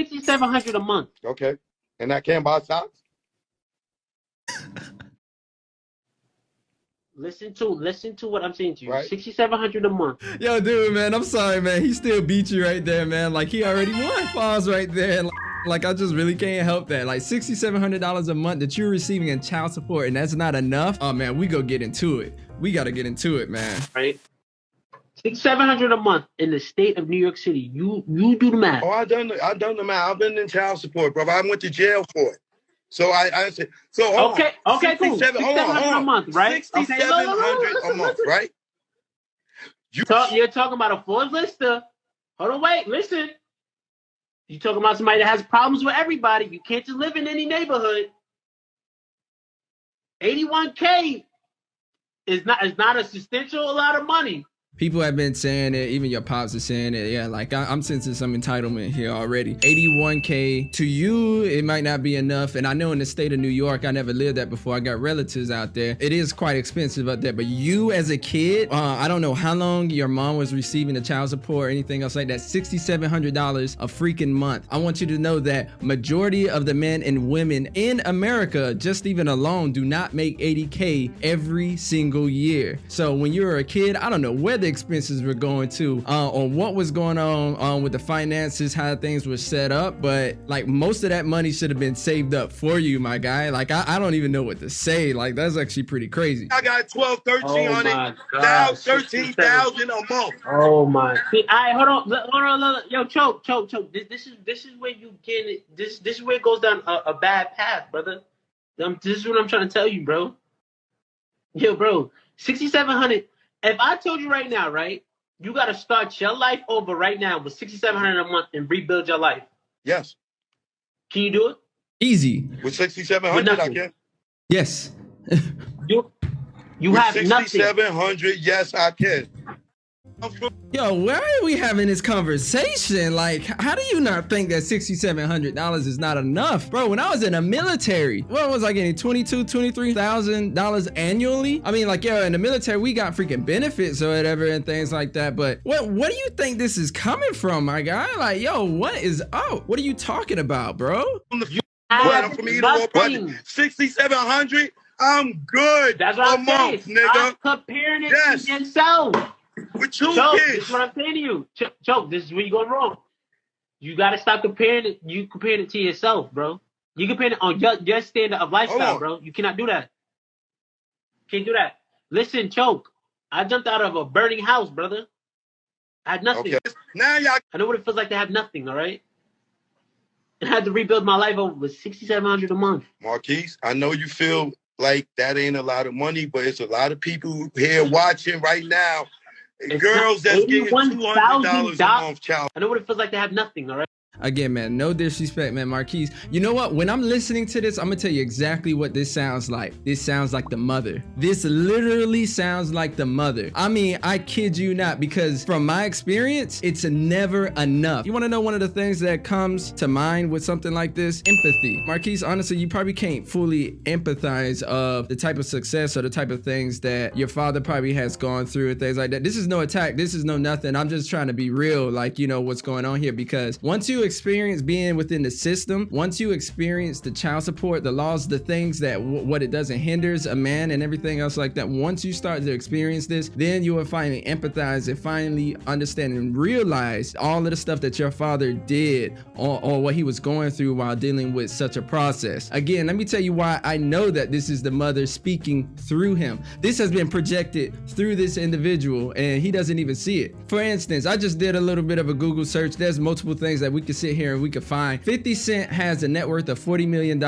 $6,700 a month. Okay. And I can't buy socks? Listen to what I'm saying to you. Right. $6,700 a month. Yo, dude, man, I'm sorry, man. He still beat you right there, man. Like, he already won. Pause right there. Like, I just really can't help that. Like, $6,700 a month that you're receiving in child support, and that's not enough. Oh, man, we go get into it. We got to get into it, man. Right. $6,700 a month in the state of New York City. You do the math. Oh, I done the math. I've been in child support, bro. I went to jail for it. So I said, so hold on. Okay, cool. $6,700 a month, right? $6,700 a month, right? You're talking about a Forbes lister. Hold on, wait, listen. You're talking about somebody that has problems with everybody. You can't just live in any neighborhood. $81K is not a substantial lot of money. People have been saying it, even your pops are saying it. Yeah, like I'm sensing some entitlement here already. $81K to you, it might not be enough. And I know in the state of New York, I never lived that before. I got relatives out there. It is quite expensive out there. But you as a kid, I don't know how long your mom was receiving the child support or anything else like that. $6,700 a freaking month. I want you to know that majority of the men and women in America, just even alone, do not make $80K every single year. So when you were a kid, I don't know where the expenses were going to or what was going on with the finances, how things were set up, but like most of that money should have been saved up for you, my guy. Like I don't even know what to say. Like that's actually pretty crazy. I got 12, 1300, now 13,000 a month. Oh my! See, hold on. Yo, choke. This is where you get it. This is where it goes down a bad path, brother. This is what I'm trying to tell you, bro. Yo, bro, 6,700. If I told you right now, right, you got to start your life over right now with $6,700 a month and rebuild your life. Yes. Can you do it? Easy. With 6,700, I can. Yes. You have nothing. 6,700, yes, I can. Yo, why are we having this conversation? Like, how do you not think that $6,700 is not enough? Bro, when I was in the military, what was I getting? $23,000 annually? I mean, like, yo, in the military, we got freaking benefits or whatever and things like that. But what do you think this is coming from, my guy? Like, yo, what is up? What are you talking about, bro? I'm from either budget. 6,700, I'm good. That's what I'm saying. Nigga. I'm comparing it to yourself. With two Choke, kids. this is what I'm saying to you. Choke, this is where you're going wrong. You got to stop comparing it. You comparing it to yourself, bro. You comparing it on your standard of lifestyle, bro. You cannot do that. Can't do that. Listen, Choke, I jumped out of a burning house, brother. I had nothing. Okay. Now y'all. I know what it feels like to have nothing, all right? And I had to rebuild my life over with $6,700 a month. Marquise, I know you feel like that ain't a lot of money, but it's a lot of people here watching right now. Girls that's getting $200 a month, child. I know what it feels like to have nothing, all right? Again, man, no disrespect, man, Marquise. You know what? When I'm listening to this, I'm gonna tell you exactly what this sounds like. This sounds like the mother. This literally sounds like the mother. I mean, I kid you not, because from my experience, it's never enough. You wanna know one of the things that comes to mind with something like this? Empathy. Marquise, honestly, you probably can't fully empathize of the type of success or the type of things that your father probably has gone through and things like that. This is no attack. This is no nothing. I'm just trying to be real, like, you know, what's going on here, because once you experience being within the system, once you experience the child support, the laws, the things that what it does, it hinders a man and everything else like that. Once you start to experience this, then you will finally empathize and finally understand and realize all of the stuff that your father did or what he was going through while dealing with such a process. Again, let me tell you why I know that this is the mother speaking through him. This has been projected through this individual and he doesn't even see it. For instance, I just did a little bit of a Google search. There's multiple things that we can sit here and we could find. 50 Cent has a net worth of $40 million,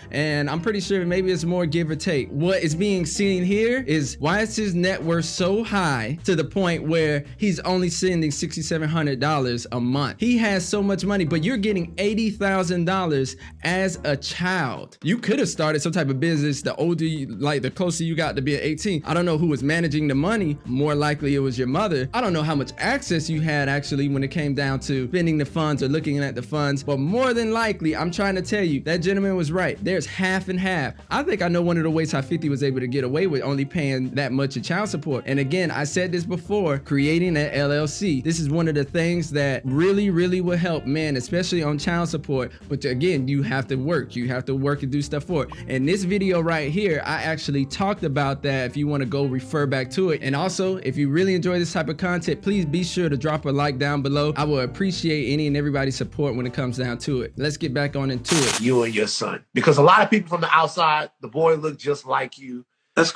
and I'm pretty sure maybe it's more, give or take. What is being seen here is why is his net worth so high to the point where he's only sending $6,700 a month. He has so much money, but you're getting $80,000 as a child. You could have started some type of business the older you, like the closer you got to being 18. I don't know who was managing the money. More likely it was your mother. I don't know how much access you had actually when it came down to spending the funds or looking at the funds. But more than likely, I'm trying to tell you, that gentleman was right. There's half and half. I think I know one of the ways how 50 was able to get away with only paying that much in child support. And again, I said this before, creating an LLC. This is one of the things that really will help men, especially on child support. But again, you have to work. You have to work and do stuff for it. And this video right here, I actually talked about that. If you want to go refer back to it. And also, if you really enjoy this type of content, please be sure to drop a like down below. I will appreciate any and everybody's support when it comes down to it. Let's get back on into it. You and your son, because a lot of people from the outside, the boy looked just like you. That's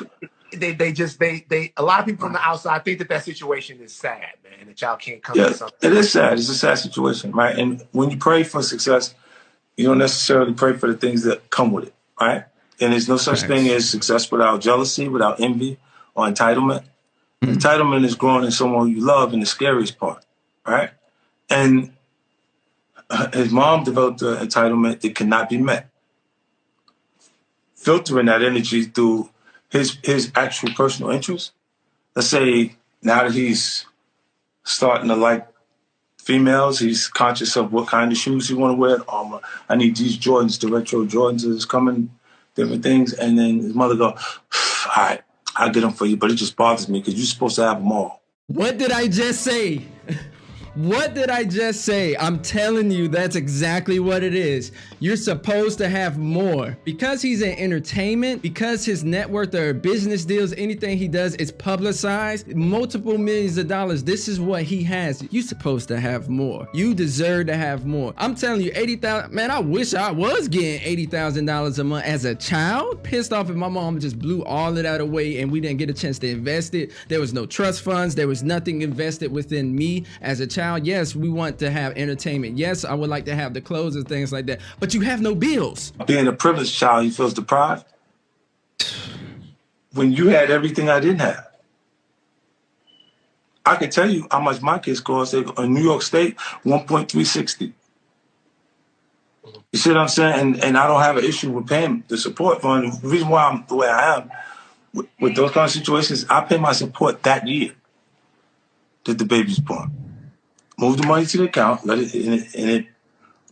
they a lot of people from the outside think that situation is sad, man. The child can't come to something. It is sad. It's a sad situation, right? And when you pray for success, you don't necessarily pray for the things that come with it, right? And there's no such thing as success without jealousy, without envy, or entitlement. Entitlement is growing in someone you love, and the scariest part, right? And his mom developed an entitlement that cannot be met. Filtering that energy through his actual personal interests. Let's say now that he's starting to like females, he's conscious of what kind of shoes he want to wear. I need these Jordans, the retro Jordans is coming, different things. And then his mother go, all right, I'll get them for you, but it just bothers me because you're supposed to have them all. What did I just say? What did I just say? I'm telling you, that's exactly what it is. You're supposed to have more. Because he's in entertainment, because his net worth or business deals, anything he does is publicized, multiple millions of dollars. This is what he has. You're supposed to have more. You deserve to have more. I'm telling you, $80,000, man, I wish I was getting $80,000 a month as a child. Pissed off if my mom just blew all of that away and we didn't get a chance to invest it. There was no trust funds. There was nothing invested within me as a child. Yes, we want to have entertainment. Yes, I would like to have the clothes and things like that, but you have no bills. Being a privileged child, he feels deprived. When you had everything I didn't have. I can tell you how much my kids cost. In New York State, 1.360. You see what I'm saying? And I don't have an issue with paying the support fund. The reason why I'm the way I am, with those kind of situations, I pay my support that year that the baby's born. Move the money to the account, let it, and it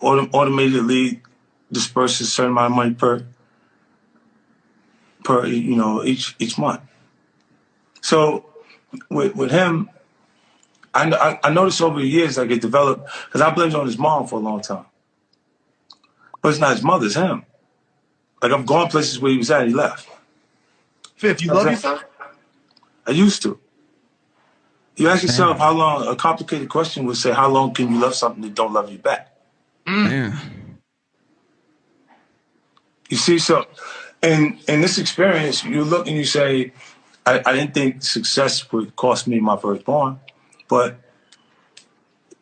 automatically disperses a certain amount of money per each month. So with him, I noticed over the years like it developed, because I blamed it on his mom for a long time. But it's not his mother, it's him. Like I've gone places where he was at, he left. Fifth, you love your son? I used to. You ask yourself how long, a complicated question would say, how long can you love something that don't love you back? Yeah. You see, so in this experience, you look and you say, I didn't think success would cost me my firstborn, but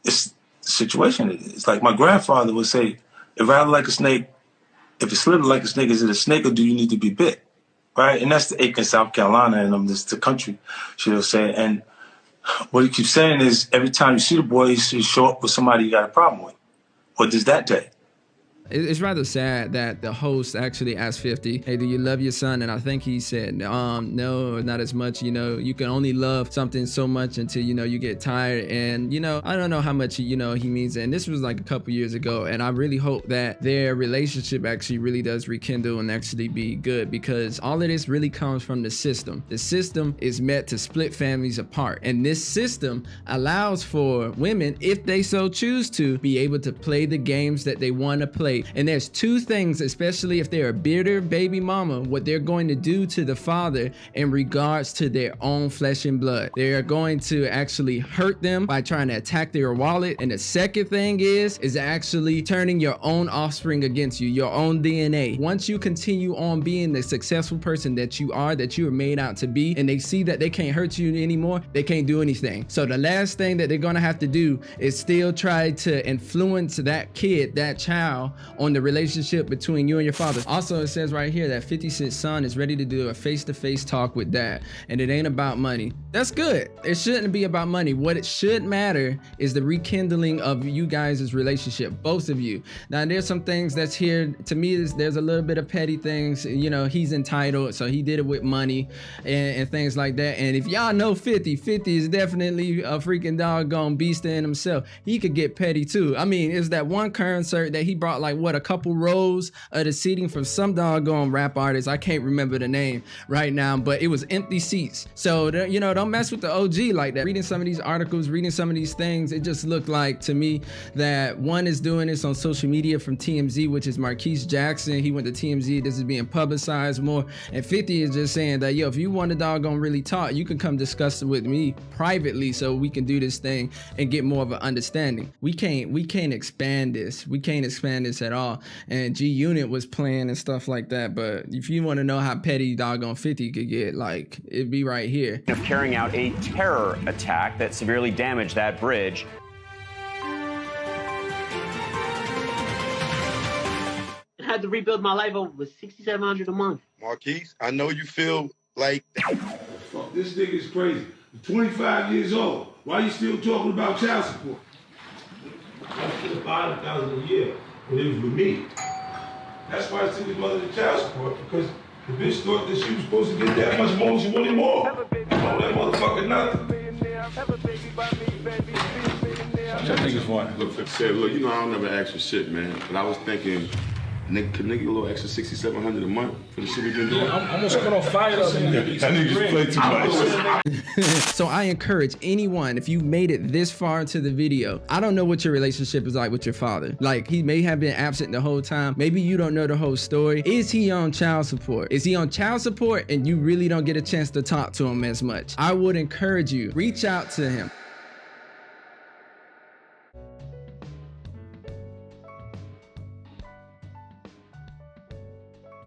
it's the situation. It's like my grandfather would say, if rather like a snake, if it's slithered like a snake, is it a snake or do you need to be bit? Right? And that's the Aiken, South Carolina, and this the country, she'll say. And what he keeps saying is every time you see the boy, he show up with somebody you got a problem with. What does that day? It's rather sad that the host actually asked 50, hey, do you love your son? And I think he said, no, not as much. You can only love something so much until, you get tired. And, I don't know how much, he means. And this was like a couple years ago. And I really hope that their relationship actually really does rekindle and actually be good, because all of this really comes from the system. The system is meant to split families apart. And this system allows for women, if they so choose to, be able to play the games that they want to play. And there's two things, especially if they're a bitter baby mama, what they're going to do to the father in regards to their own flesh and blood. They are going to actually hurt them by trying to attack their wallet. And the second thing is actually turning your own offspring against you, your own DNA. Once you continue on being the successful person that you are made out to be, and they see that they can't hurt you anymore, they can't do anything. So the last thing that they're gonna have to do is still try to influence that kid, that child, on the relationship between you and your father. Also, it says right here that 50 Cent's son is ready to do a face-to-face talk with dad, and it ain't about money. That's good. It shouldn't be about money. What it should matter is the rekindling of you guys' relationship, both of you. Now, there's some things that's here, to me, there's a little bit of petty things. You know, he's entitled, so he did it with money and things like that. And if y'all know 50 is definitely a freaking doggone beast in himself. He could get petty too. I mean, it's that one concert that he brought like what, a couple rows of the seating from some doggone rap artist. I can't remember the name right now, but it was empty seats. So, you know, don't mess with the OG like that. Reading some of these articles, reading some of these things, it just looked like to me that one is doing this on social media from TMZ, which is Marquise Jackson. He went to TMZ. This is being publicized more. And 50 is just saying that, yo, if you want to doggone really talk, you can come discuss it with me privately so we can do this thing and get more of an understanding. We can't expand this. We can't expand this at all. And G Unit was playing and stuff like that. But if you want to know how petty doggone 50 could get, like, it'd be right here. Of carrying out a terror attack that severely damaged that bridge. I had to rebuild my life over $6,700 a month. Marquise, I know you feel like Fuck, this nigga is crazy. 25 years old. Why you still talking about child support? I still $5,000 a year, but it was with me. That's why I took his mother to child support, because the bitch thought that she was supposed to get that much more, she wanted more. Oh, that motherfucker nothing. What you niggas want? Look, said, look, you know I don't never ask for shit, man. But I was thinking, nigga, could nigga get a little extra $6,700 a month for the shit we've been doing? Yeah, I'm almost gonna fire up. That nigga just play too much. So I encourage anyone, if you made it this far into the video, I don't know what your relationship is like with your father. Like, he may have been absent the whole time. Maybe you don't know the whole story. Is he on child support? Is he on child support and you really don't get a chance to talk to him as much? I would encourage you, reach out to him.